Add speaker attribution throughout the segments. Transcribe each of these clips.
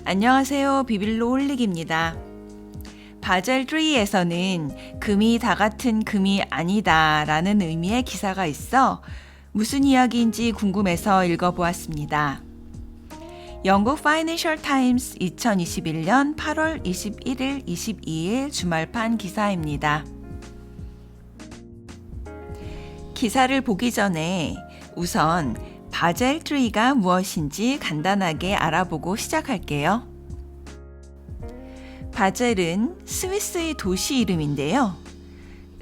Speaker 1: 안녕하세요. 비빌로 홀릭입니다. 바젤 3에서는 금이 다 같은 금이 아니다 라는 의미의 기사가 있어 무슨 이야기인지 궁금해서 읽어보았습니다. 영국 파이낸셜 타임스 2021년 8월 21일, 22일 주말판 기사입니다. 기사를 보기 전에 우선 바젤 3가 무엇인지 간단하게 알아보고 시작할게요. 바젤은 스위스의 도시 이름인데요.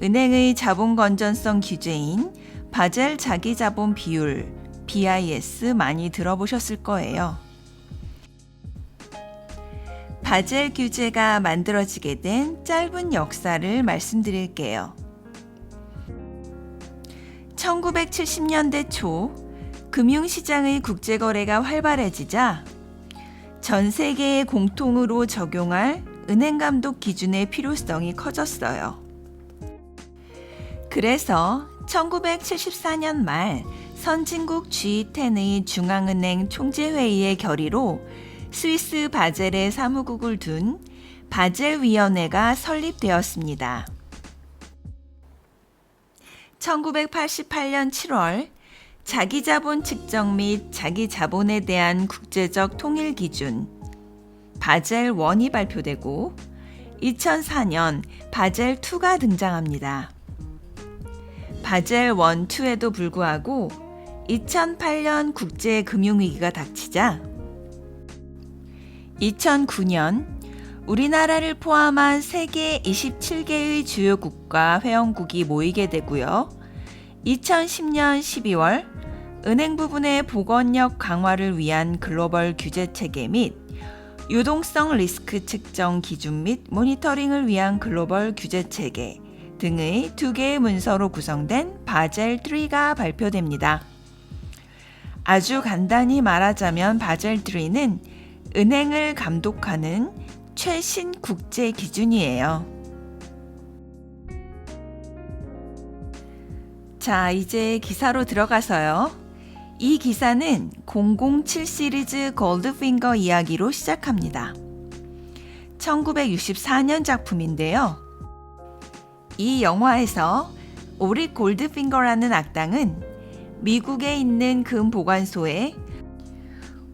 Speaker 1: 은행의 자본 건전성 규제인 바젤 자기자본 비율 BIS 많이 들어보셨을 거예요. 바젤 규제가 만들어지게 된 짧은 역사를 말씀드릴게요. 1970년대 초 금융시장의 국제거래가 활발해지자 전 세계에 공통으로 적용할 은행감독 기준의 필요성이 커졌어요. 그래서 1974년 말 선진국 G10의 중앙은행 총재회의의 결의로 스위스 바젤에 사무국을 둔 바젤위원회가 설립되었습니다. 1988년 7월 자기자본 측정 및 자기자본에 대한 국제적 통일 기준 바젤 1이 발표되고 2004년 바젤 2가 등장합니다. 바젤 1, 2에도 불구하고 2008년 국제금융위기가 닥치자 2009년 우리나라를 포함한 세계 27개의 주요 국가 회원국이 모이게 되고요. 2010년 12월 은행 부분의 보건력 강화를 위한 글로벌 규제 체계 및 유동성 리스크 측정 기준 및 모니터링을 위한 글로벌 규제 체계 등의 2개의 문서로 구성된 바젤 3가 발표됩니다. 아주 간단히 말하자면 바젤 3는 은행을 감독하는 최신 국제 기준이에요. 자, 이제 기사로 들어가서요. 이 기사는 007 시리즈 골드핑거 이야기로 시작합니다. 1964년 작품인데요. 이 영화에서 오릭 골드핑거라는 악당은 미국에 있는 금 보관소에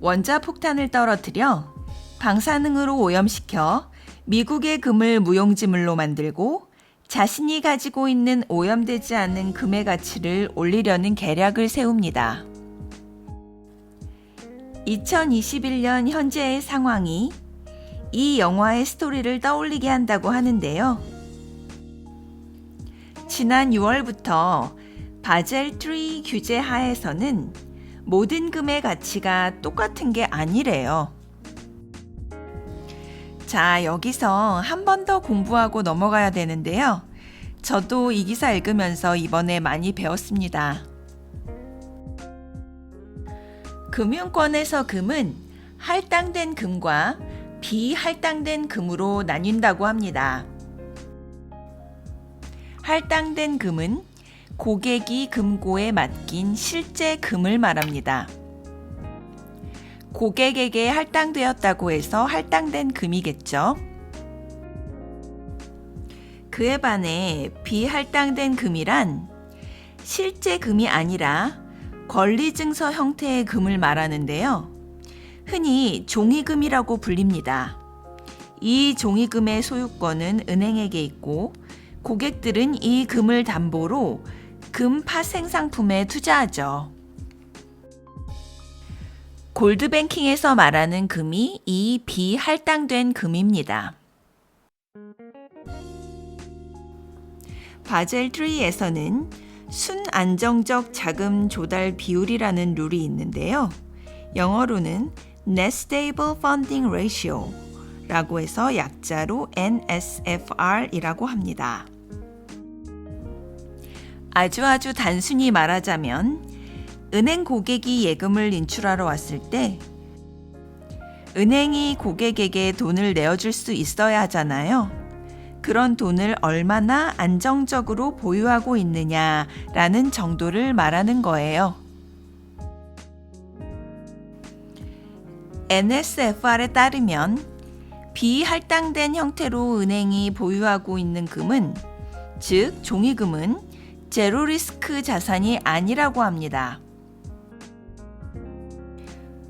Speaker 1: 원자폭탄을 떨어뜨려 방사능으로 오염시켜 미국의 금을 무용지물로 만들고 자신이 가지고 있는 오염되지 않은 금의 가치를 올리려는 계략을 세웁니다. 2021년 현재의 상황이 이 영화의 스토리를 떠올리게 한다고 하는데요. 지난 6월부터 바젤 3 규제 하에서는 모든 금의 가치가 똑같은 게 아니래요. 자, 여기서 한 번 더 공부하고 넘어가야 되는데요. 저도 이 기사 읽으면서 이번에 많이 배웠습니다. 금융권에서 금은 할당된 금과 비할당된 금으로 나뉜다고 합니다. 할당된 금은 고객이 금고에 맡긴 실제 금을 말합니다. 고객에게 할당되었다고 해서 할당된 금이겠죠. 그에 반해 비할당된 금이란 실제 금이 아니라 권리증서 형태의 금을 말하는데요. 흔히 종이금이라고 불립니다. 이 종이금의 소유권은 은행에게 있고 고객들은 이 금을 담보로 금 파생 상품에 투자하죠. 골드뱅킹에서 말하는 금이 이 비할당된 금입니다. 바젤 3에서는 순안정적 자금 조달 비율이라는 룰이 있는데요. 영어로는 Net Stable Funding Ratio 라고 해서 약자로 NSFR이라고 합니다. 아주 단순히 말하자면 은행 고객이 예금을 인출하러 왔을 때 은행이 고객에게 돈을 내어줄 수 있어야 하잖아요. 그런 돈을 얼마나 안정적으로 보유하고 있느냐라는 정도를 말하는 거예요. NSFR에 따르면 비할당된 형태로 은행이 보유하고 있는 금은, 즉 종이금은 제로 리스크 자산이 아니라고 합니다.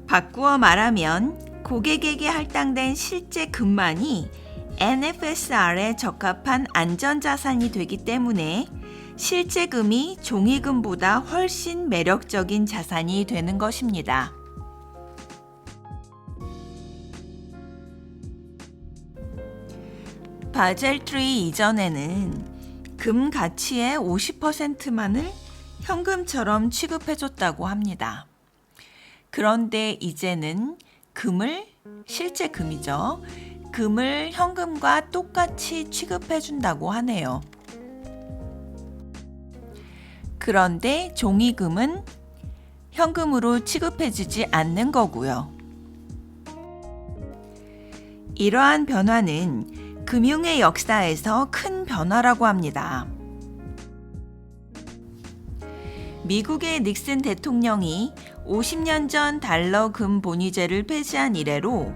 Speaker 1: 바꾸어 말하면 고객에게 할당된 실제 금만이 NFSR에 적합한 안전자산이 되기 때문에 실제 금이 종이금보다 훨씬 매력적인 자산이 되는 것입니다. 바젤 3 이전에는 금 가치의 50%만을 현금처럼 취급해줬다고 합니다. 그런데 이제는 금을, 실제 금이죠. 금을 현금과 똑같이 취급해준다고 하네요. 그런데 종이금은 현금으로 취급해주지 않는 거고요. 이러한 변화는 금융의 역사에서 큰 변화라고 합니다. 미국의 닉슨 대통령이 50년 전 달러 금 본위제를 폐지한 이래로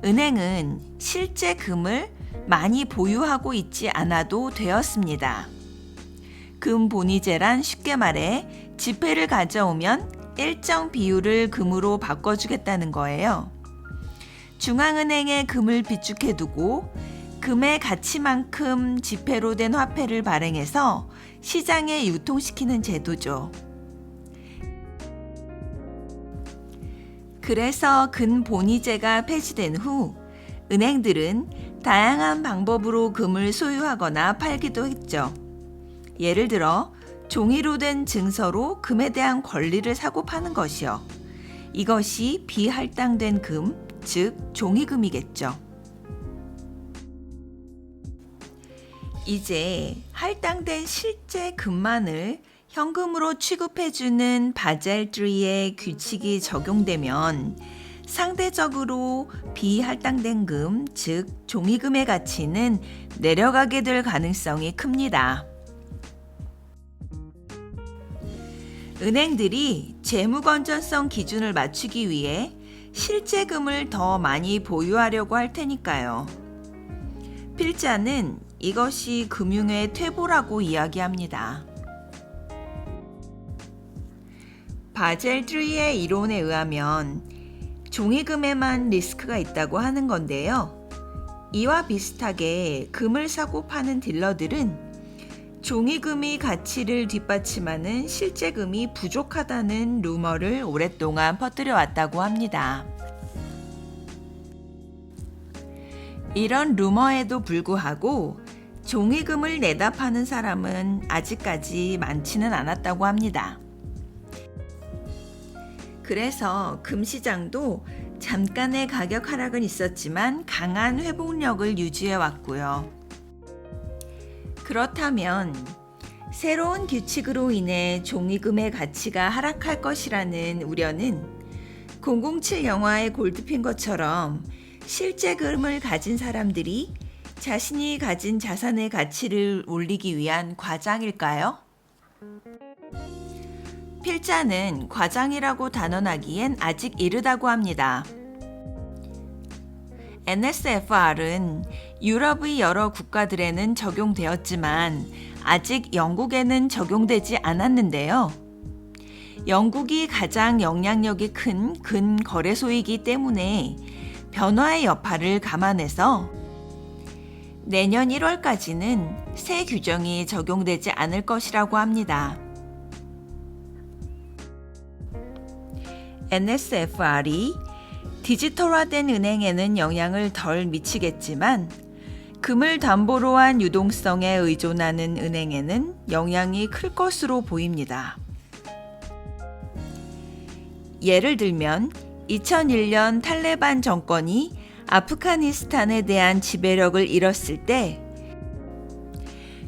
Speaker 1: 은행은 실제 금을 많이 보유하고 있지 않아도 되었습니다. 금 본위제란 쉽게 말해 지폐를 가져오면 일정 비율을 금으로 바꿔주겠다는 거예요. 중앙은행에 금을 비축해두고 금의 가치만큼 지폐로 된 화폐를 발행해서 시장에 유통시키는 제도죠. 그래서 금 본위제가 폐지된 후 은행들은 다양한 방법으로 금을 소유하거나 팔기도 했죠. 예를 들어 종이로 된 증서로 금에 대한 권리를 사고 파는 것이요. 이것이 비할당된 금, 즉 종이금이겠죠. 이제 할당된 실제 금만을 현금으로 취급해주는 바젤 3의 규칙이 적용되면 상대적으로 비할당된 금, 즉 종이금의 가치는 내려가게 될 가능성이 큽니다. 은행들이 재무 건전성 기준을 맞추기 위해 실제 금을 더 많이 보유하려고 할 테니까요. 필자는 이것이 금융의 퇴보라고 이야기합니다. 바젤 3의 이론에 의하면 종이금에만 리스크가 있다고 하는 건데요. 이와 비슷하게 금을 사고 파는 딜러들은 종이금이 가치를 뒷받침하는 실제 금이 부족하다는 루머를 오랫동안 퍼뜨려 왔다고 합니다. 이런 루머에도 불구하고 종이금을 내다 파는 사람은 아직까지 많지는 않았다고 합니다. 그래서 금 시장도 잠깐의 가격 하락은 있었지만 강한 회복력을 유지해 왔고요. 그렇다면 새로운 규칙으로 인해 종이금의 가치가 하락할 것이라는 우려는 007 영화의 골드핑거처럼 실제 금을 가진 사람들이 자신이 가진 자산의 가치를 올리기 위한 과장일까요? 필자는 과장이라고 단언하기엔 아직 이르다고 합니다. NSFR은 유럽의 여러 국가들에는 적용되었지만 아직 영국에는 적용되지 않았는데요. 영국이 가장 영향력이 큰 근거래소이기 때문에 변화의 여파를 감안해서 내년 1월까지는 새 규정이 적용되지 않을 것이라고 합니다. NSFR이 디지털화된 은행에는 영향을 덜 미치겠지만 금을 담보로 한 유동성에 의존하는 은행에는 영향이 클 것으로 보입니다. 예를 들면 2001년 탈레반 정권이 아프가니스탄에 대한 지배력을 잃었을 때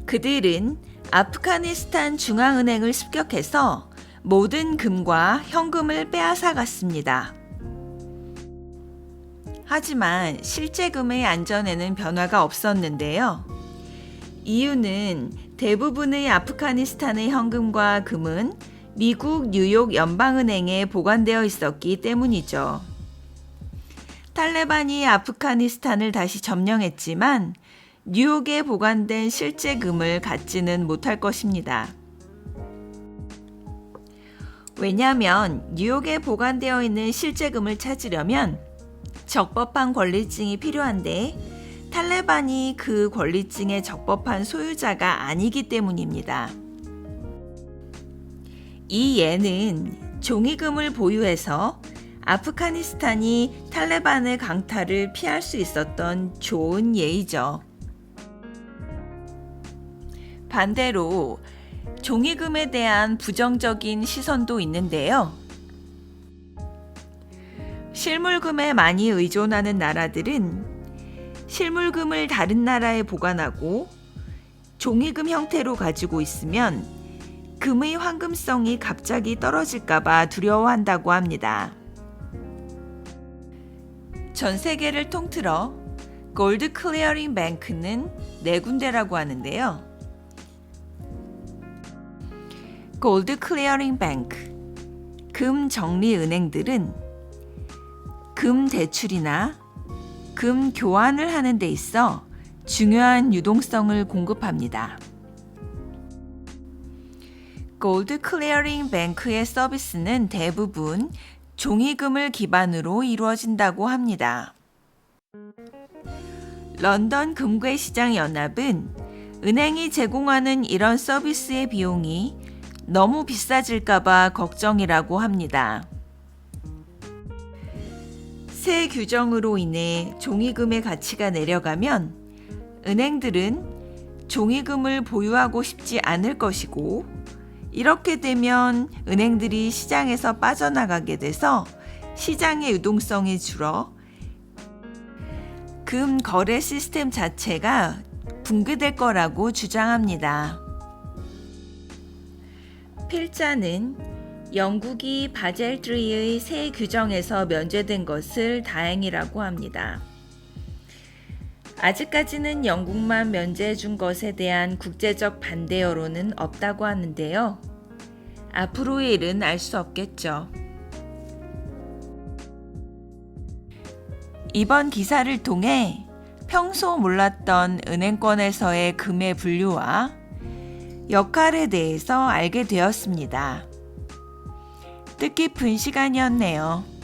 Speaker 1: 그들은 아프가니스탄 중앙은행을 습격해서 모든 금과 현금을 빼앗아 갔습니다. 하지만 실제 금의 안전에는 변화가 없었는데요. 이유는 대부분의 아프가니스탄의 현금과 금은 미국 뉴욕 연방은행에 보관되어 있었기 때문이죠. 탈레반이 아프가니스탄을 다시 점령했지만 뉴욕에 보관된 실제 금을 갖지는 못할 것입니다. 왜냐하면 뉴욕에 보관되어 있는 실제 금을 찾으려면 적법한 권리증이 필요한데 탈레반이 그 권리증의 적법한 소유자가 아니기 때문입니다. 이 예는 종이금을 보유해서 아프가니스탄이 탈레반의 강탈을 피할 수 있었던 좋은 예이죠. 반대로 종이금에 대한 부정적인 시선도 있는데요. 실물금에 많이 의존하는 나라들은 실물금을 다른 나라에 보관하고 종이금 형태로 가지고 있으면 금의 황금성이 갑자기 떨어질까봐 두려워한다고 합니다. 전 세계를 통틀어 골드 클리어링 뱅크는 4군데라고 하는데요. 골드 클리어링 뱅크, 금 정리 은행들은 금 대출이나 금 교환을 하는 데 있어 중요한 유동성을 공급합니다. 골드 클리어링 뱅크의 서비스는 대부분 종이금을 기반으로 이루어진다고 합니다. 런던 금괴시장 연합은 은행이 제공하는 이런 서비스의 비용이 너무 비싸질까봐 걱정이라고 합니다. 새 규정으로 인해 종이금의 가치가 내려가면 은행들은 종이금을 보유하고 싶지 않을 것이고, 이렇게 되면 은행들이 시장에서 빠져나가게 돼서 시장의 유동성이 줄어 금 거래 시스템 자체가 붕괴될 거라고 주장합니다. 필자는 영국이 바젤 3의 새 규정에서 면제된 것을 다행이라고 합니다. 아직까지는 영국만 면제해 준 것에 대한 국제적 반대 여론은 없다고 하는데요. 앞으로의 일은 알 수 없겠죠. 이번 기사를 통해 평소 몰랐던 은행권에서의 금의 분류와 역할에 대해서 알게 되었습니다. 뜻깊은 시간이었네요.